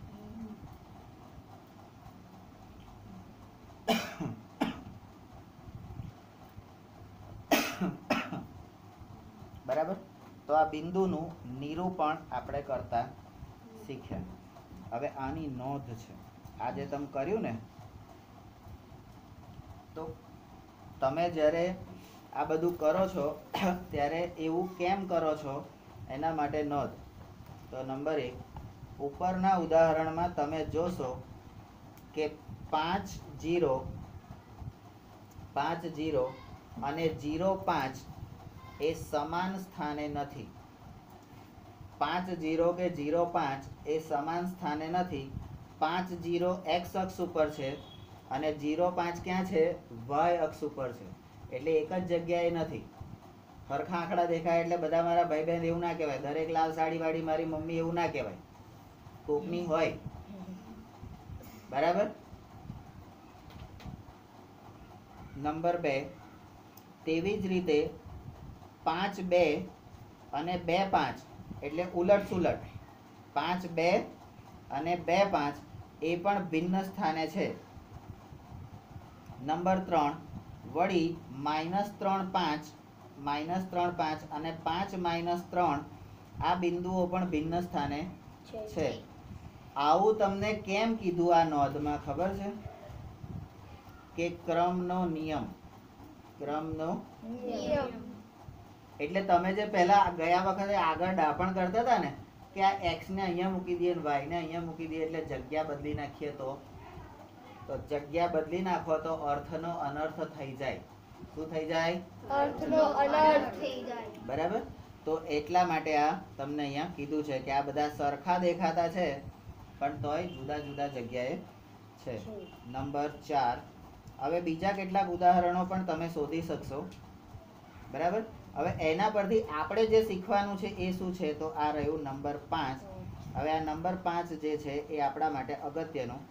બરાબર, તો આ બિંદુનું નિરૂપણ આપણે કરતા શીખ્યા. હવે આની નોંધ છે, આજે તમે કર્યું ને, તો તમે જ્યારે આ બધું કરો છો ત્યારે એવું કેમ કરો છો એના માટે નોંધ. તો નંબર 1, ઉપરના ઉદાહરણમાં તમે જોશો કે 5 0 અને 0 5 એ સમાન સ્થાને નથી. 5 0 કે 0 5 એ સમાન સ્થાને નથી. 5 0 x અક્ષ ઉપર છે અને 0 5 ક્યાં છે? y અક્ષ ઉપર છે. એટલે એક જ જગ્યાએ નથી. સરખા આંકડા દેખાય એટલે બધા મારા ભાઈ બહેન એવું ના કહેવાય. દરેક લાલ સાડી વાળી મારી મમ્મી એવું ના કહેવાય. કોકની હોય. બરાબર. નંબર 2, તેવી જ રીતે 5 2 અને 2 5 એટલે ઉલટ સુલટ. 5 2 અને 2 5 એ પણ ભિન્ન સ્થાને છે. નંબર 3, વળી -3 5 -3 5 અને 5 -3 આ બિંદુઓ પણ ભિન્ન સ્થાને છે. આવું તમને કેમ કીધું આ નોંધમાં ખબર છે? કે ક્રમનો નિયમ. ક્રમનો નિયમ. એટલે તમે જે પહેલા ગયા વખતે આગળ ડાપણ કરતા હતા ને કે આ x ને અહીંયા મૂકી દઈએ ને y ને અહીંયા મૂકી દઈએ એટલે જગ્યા બદલી નાખીએ તો જગ્યા બદલી નાખો તો અર્થનો અનર્થ થઈ જાય. શું થઈ જાય? અર્થનો અનર્થ થઈ જાય. બરાબર. તો એટલા માટે આ તમને અહીંયા કીધું છે કે આ બધા સરખા દેખાતા છે પણ તોય જુદા જુદા જગ્યાએ છે. નંબર 4, હવે બીજા કેટલાક ઉદાહરણો પણ તમે શોધી શકશો. બરાબર. હવે એના પરથી આપણે જે શીખવાનું છે એ શું છે? તો આ રહ્યું નંબર 5. હવે આ નંબર 5 જે છે એ આપણા માટે અગત્યનું.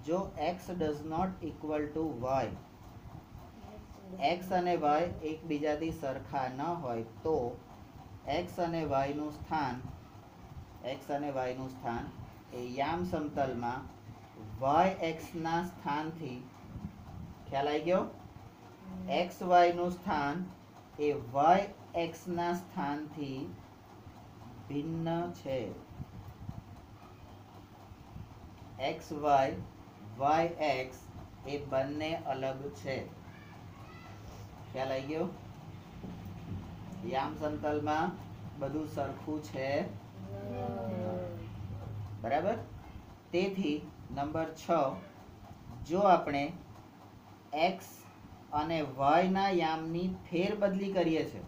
જો x does not equal to y, x અને y એકબીજાથી સરખા ન હોય તો x અને y નું સ્થાન એ યામ સમતલમાં yx ના સ્થાનથી, ખ્યાલ આવી ગયો? xy નું સ્થાન એ yx ના સ્થાનથી ભિન્ન છે. xy yx એ બંને અલગ છે. ખ્યાલ આવી ગયો? યામ સમતલમાં બધું સરખું છે. બરાબર. તેથી નંબર 6, જો આપણે x અને y ના યામની ફેરબદલી કરીએ છીએ,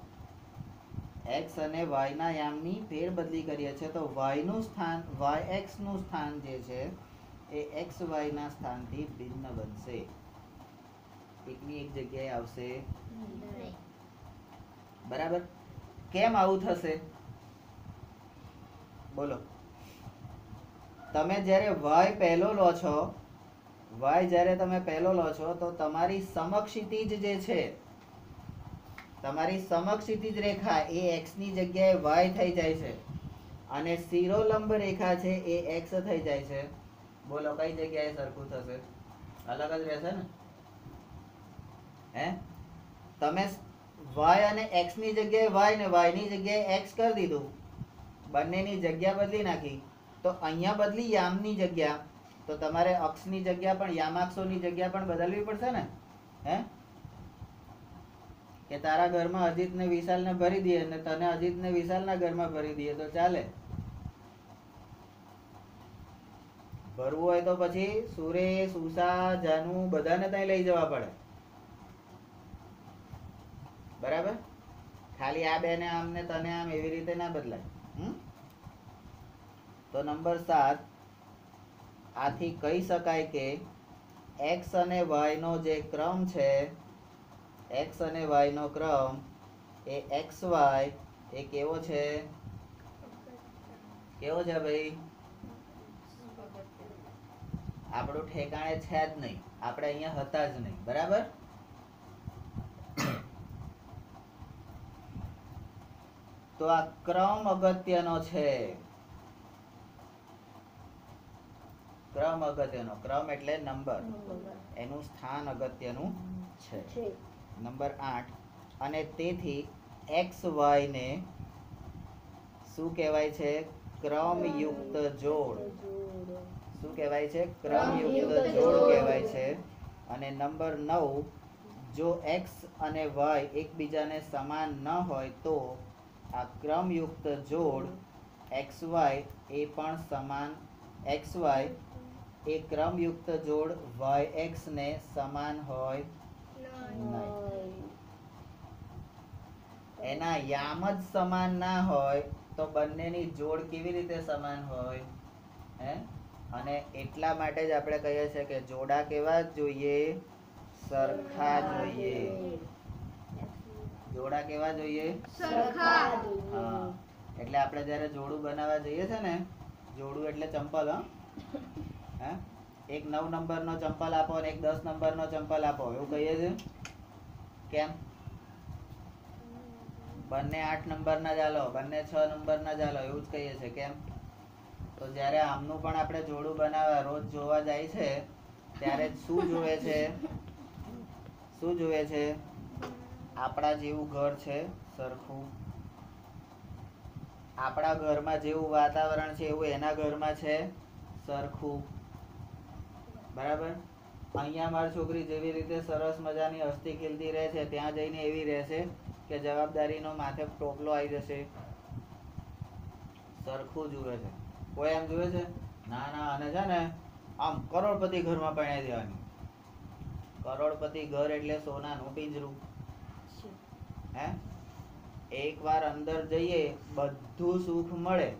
x અને y ના યામની ફેરબદલી કરીએ છીએ તો y નું સ્થાન, yx નું સ્થાન જે છે એ xy ના સ્થાનથી ભિન્ન બનશે. એકની એક જગ્યાએ આવશે. બરાબર. કેમ આવું થશે? બોલો. તમે જ્યારે y પહેલો લો છો, y જ્યારે તમે પહેલો લો છો તો તમારી સમક્ષિતિજ જે છે, તમારી સમક્ષિતિજ રેખા એ x ની જગ્યાએ y થઈ જાય છે અને શિરોલંબ રેખા છે એ x થઈ જાય છે. બોલો કઈ જગ્યાએ સરખું થશે? અલગ જ રહેશે ને? હે? તમે y અને x ની જગ્યાએ y ને y ની જગ્યાએ x કરી દીધું, બંનેની જગ્યા બદલી નાખી, તો અહીંયા બદલી યામની જગ્યા, તો તમારે અક્ષની જગ્યા પણ, યામાક્ષોની જગ્યા પણ બદલવી પડશે ને? હે? કે તારા ઘરમાં અજીત ને વિશાલ ને ભરી દઈએ અને તને અજીત ને વિશાલ ના ઘરમાં ભરી દઈએ તો ચાલે? ભરવું હોય તો પછી સુરેશ, ઉષા, જાનુ બધાને ત્યાં લઈ જવા પડે. બરાબર. ખાલી આ બે ને આમ ને તને આમ એવી રીતે ના બદલાય. તો નંબર 7, આથી કહી શકાય કે x અને y નો જે ક્રમ છે, x અને y નો ક્રમ એ xy એ કેવો છે? કેવો છે ભાઈ? આપણું ઠેકાણે છે જ નહીં, આપણે અહીંયા હતા જ નહીં. બરાબર. તો આ ક્રમ અગત્યનો છે. ક્રમ અગત્યનો, ક્રમ એટલે નંબર, એનું સ્થાન અગત્યનું છે. નંબર 8, અને તેથી xy ને શું કહેવાય છે? ક્રમયુક્ત જોડ. શું કહેવાય છે? ક્રમયુક્ત જોડ કહેવાય છે. અને નંબર 9, જો x અને y એકબીજાને સમાન ન હોય તો આ ક્રમયુક્ત જોડ xy એ પણ સમાન, xy એ ક્રમયુક્ત જોડ yx ને સમાન હોય નહીં. એના યામ જ સમાન ના હોય તો બંનેની જોડ કેવી રીતે સમાન હોય હે અને એટલા માટે જ આપણે કહીએ છીએ કે જોડા કેવા જોઈએ સરખા જોઈએ જોડા કેવા જોઈએ સરખા. હા એટલે આપણે જ્યારે જોડું બનાવવા જઈએ છે ને જોડું એટલે ચંપલ હે એક 9 નંબરનો ચંપલ આપો અને એક 10 નંબરનો ચંપલ આપો એવું કહીએ છે કેમ બંને 8 નંબરના જ આલો બંને 6 નંબરના જ આલો એવું જ કહીએ છે કેમ તો જ્યારે આમનું પણ આપણે જોડું બનાવવા રોજ જોવા જાય છે ત્યારે શું જુએ છે આપણા જેવું ઘર છે સરખું આપણા ઘરમાં જેવું વાતાવરણ છે એવું એના ઘરમાં છે સરખું બરાબર અહીંયા મારી છોકરી જેવી રીતે સરસ મજાની હસતી ખીલતી રહે છે ત્યાં જઈને એવી રહેશે કે જવાબદારીનો માથે ટોપલો આવી જશે સરખું જુએ છે કોઈ એમ જુએ છે ના ના અને છે ને આમ કરોડપતિ ઘરમાં પરણાવી દેવાની કરોડપતિ ઘર એટલે સોનાનું પિંજરું હે એકવાર અંદર જઈએ બધું સુખ મળે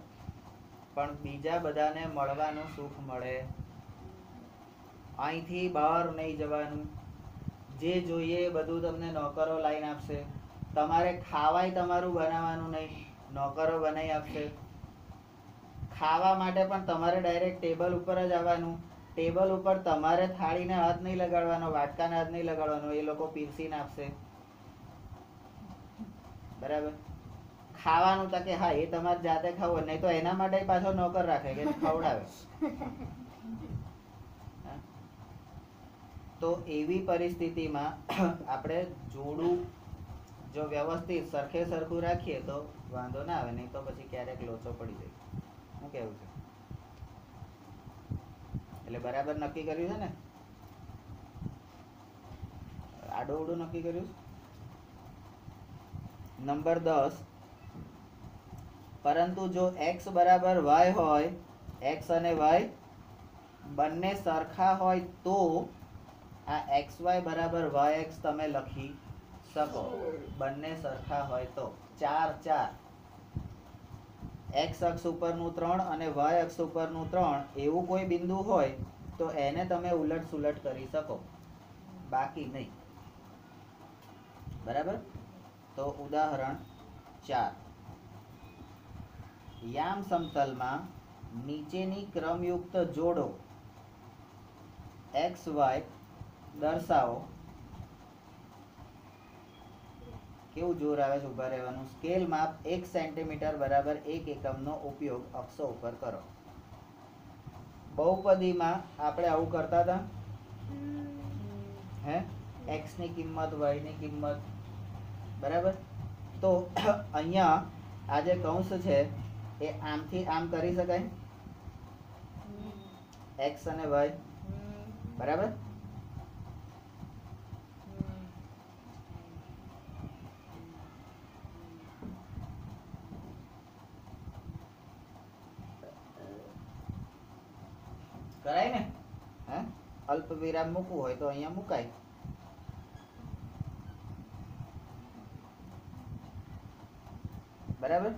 પણ બીજા બધાને મળવાનું સુખ મળે અહીંથી બહાર નહીં જવાનું જે જોઈએ એ બધું તમને નોકરો લાઈન આપશે તમારે ખાવાય તમારું બનાવવાનું નહીં નોકરો બનાવી આપશે ખાવા માટે પણ તમારે ડાયરેક્ટ ટેબલ ઉપર જ આવવાનું ટેબલ ઉપર તમારે થાળીને હાથ નહીં લગાડવાનો વાટકાને હાથ નહીં લગાડવાનો એ લોકો પીરસીને આપશે બરાબર ખાવાનું તો કે હા એ તમારે જાતે ખાવું નહીં તો એના માટે પાછો નોકર રાખે કે ખવડાવે તો એવી પરિસ્થિતિમાં આપણે જોડું જો વ્યવસ્થિત સરખે સરખું રાખીએ તો વાંધો ના આવે નહીં તો પછી ક્યારેક લોચો પડી જાય શું કેવું છે એટલે બરાબર નક્કી કર્યું છે ને આડું ઉડું નક્કી કર્યું નંબર 10 પરંતુ જો x બરાબર y હોય x અને y બંને સરખા હોય તો આ xy બરાબર yx તમે લખી શકો બંને સરખા હોય તો 4 4 x અક્ષ ઉપરનું 3 અને y અક્ષ ઉપરનું 3 એવું કોઈ બિંદુ હોય તો એને તમે ઉલટ સુલટ કરી શકો બાકી નહીં બરાબર તો ઉદાહરણ 4 યામ સમતલમાં નીચેની ક્રમયુક્ત જોડો xy દર્શાવો કેવું જોર આવે છે ઉભા રહેવાનું સ્કેલ માપ 1 સેન્ટીમીટર બરાબર 1 એકમનો ઉપયોગ અક્ષો ઉપર કરો બહુપદીમાં આપણે આવું કરતા હતા હે x ની કિંમત y ની કિંમત બરાબર તો અહીંયા આ જે કૌંસ છે એ આમથી આમ કરી શકાય x અને y બરાબર કરાય ને હે અલ્પ વિરામ મૂકવું હોય તો અહીંયા મુકાય બરાબર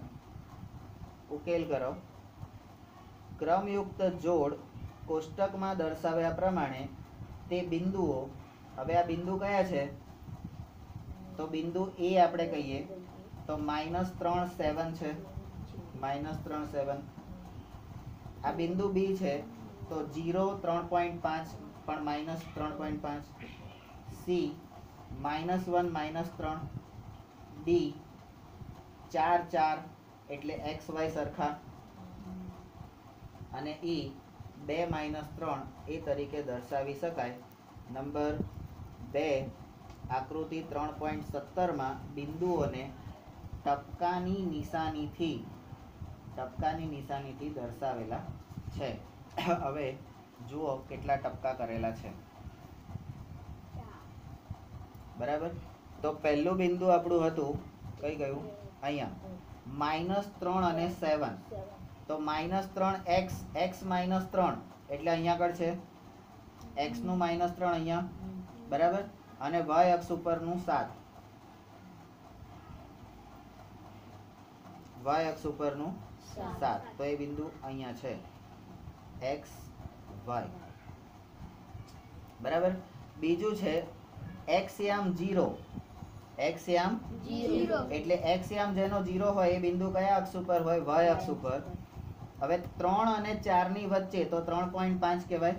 ઉકેલ કરો ક્રમયુક્ત જોડ કોષ્ટકમાં દર્શાવ્યા પ્રમાણે તે બિંદુઓ હવે આ બિંદુ કયા છે તો બિંદુ A આપણે કહીએ તો -3 7 છે -3 7 આ બિંદુ B છે તો 0 3.5 પણ -3.5 C -1 -3 D 4 4 એટલે xy સરખા અને E 2 3 એ તરીકે દર્શાવી શકાય નંબર 2 આકૃતિ 3.17 માં બિંદુઓને ટપકાની નિશાનીથી દર્શાવેલા છે હવે જુઓ કેટલા ટપકા કરેલા છે બરાબર તો પહેલું બિંદુ આપણું હતું કઈ ગયું અહીંયા -3 અને 7 તો -3 x -3 એટલે અહીંયા આગળ છે x નું -3 અહીંયા બરાબર અને y અક્ષ ઉપરનું 7 y અક્ષ ઉપરનું 7, તો એ બિંદુ અહીંયા છે x y. બરાબર. બીજું છે x યામ 0, x યામ 0. એટલે x યામ જેનો 0 હોય એ બિંદુ કયા અક્ષ ઉપર હોય? y અક્ષ ઉપર. હવે 3 અને 4 ની વચ્ચે, તો 3.5 કહેવાય.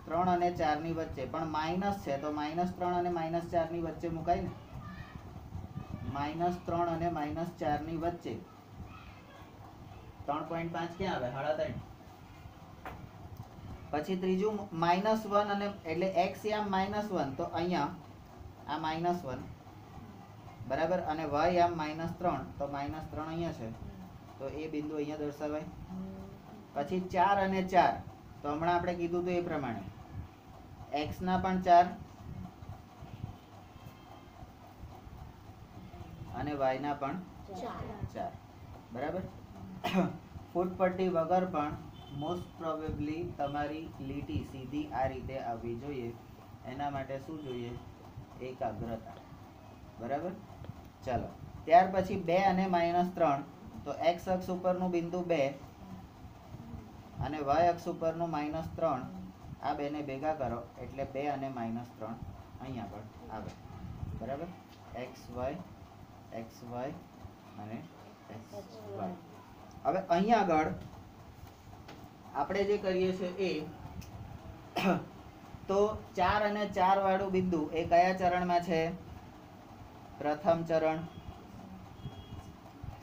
3 અને 4 ની વચ્ચે, પણ માઇનસ છે તો -3 અને -4 ની વચ્ચે મુકાય ને. -3 અને -4 ની વચ્ચે 3.5 ક્યાં આવે? 3.5. પછી ત્રીજું -1 અને એટલે x યામ -1, તો અહીંયા આ -1 બરાબર, અને y યામ -3, તો -3 અહીંયા છે, તો એ બિંદુ અહીંયા દર્શાવાય. પછી 4 અને 4, તો હમણાં આપણે કીધું હતું એ પ્રમાણે x ના પણ 4 અને y ના પણ 4. બરાબર. ફૂટપટ્ટી વગર પણ મોસ્ટ પ્રોબેબલી તમારી લીટી સીધી આ રીતે આવવી જોઈએ. એના માટે શું જોઈએ? એકાગ્રતા. બરાબર. ચાલો, ત્યાર પછી 2 અને -3, તો x અક્ષ ઉપરનું બિંદુ 2 અને y અક્ષ ઉપરનું -3, આ બેને ભેગા કરો એટલે 2 અને -3 અહીંયા પણ આવે. બરાબર. xy અને xy. હવે અહીંયા આગળ આપણે જે કરીએ છીએ એ તો 4 અને 4 વાળું બિંદુ એ કયા ચરણમાં છે? પ્રથમ ચરણ.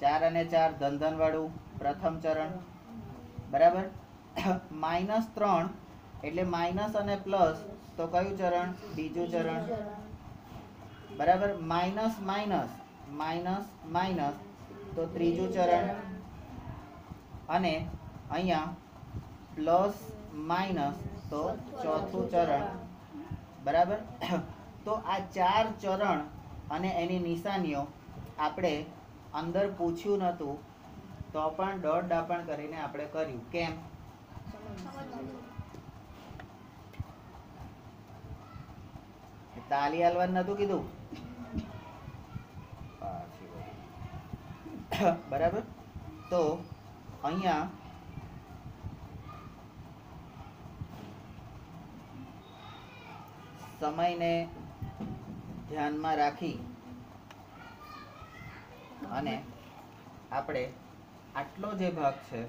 4 અને 4 ધન વાળું પ્રથમ ચરણ. બરાબર. -3 એટલે માઇનસ અને પ્લસ, તો કયું ચરણ? બીજું ચરણ. બરાબર. માઇનસ તો ત્રીજું ચરણ. અને અહીંયા પ્લસ માઇનસ તો ચોથું ચરણ. બરાબર. તો આ 4 ચરણ અને એની નિશાનીઓ આપણે અંદર પૂછ્યું નહોતું તો પણ ડોટ ડાપણ કરીને આપણે કર્યું. કેમ? તાલી હાલવાનું નહોતું કીધું. બરાબર. તો અહીંયા સમયને ધ્યાનમાં રાખી અને આપણે આટલો જે ભાગ છે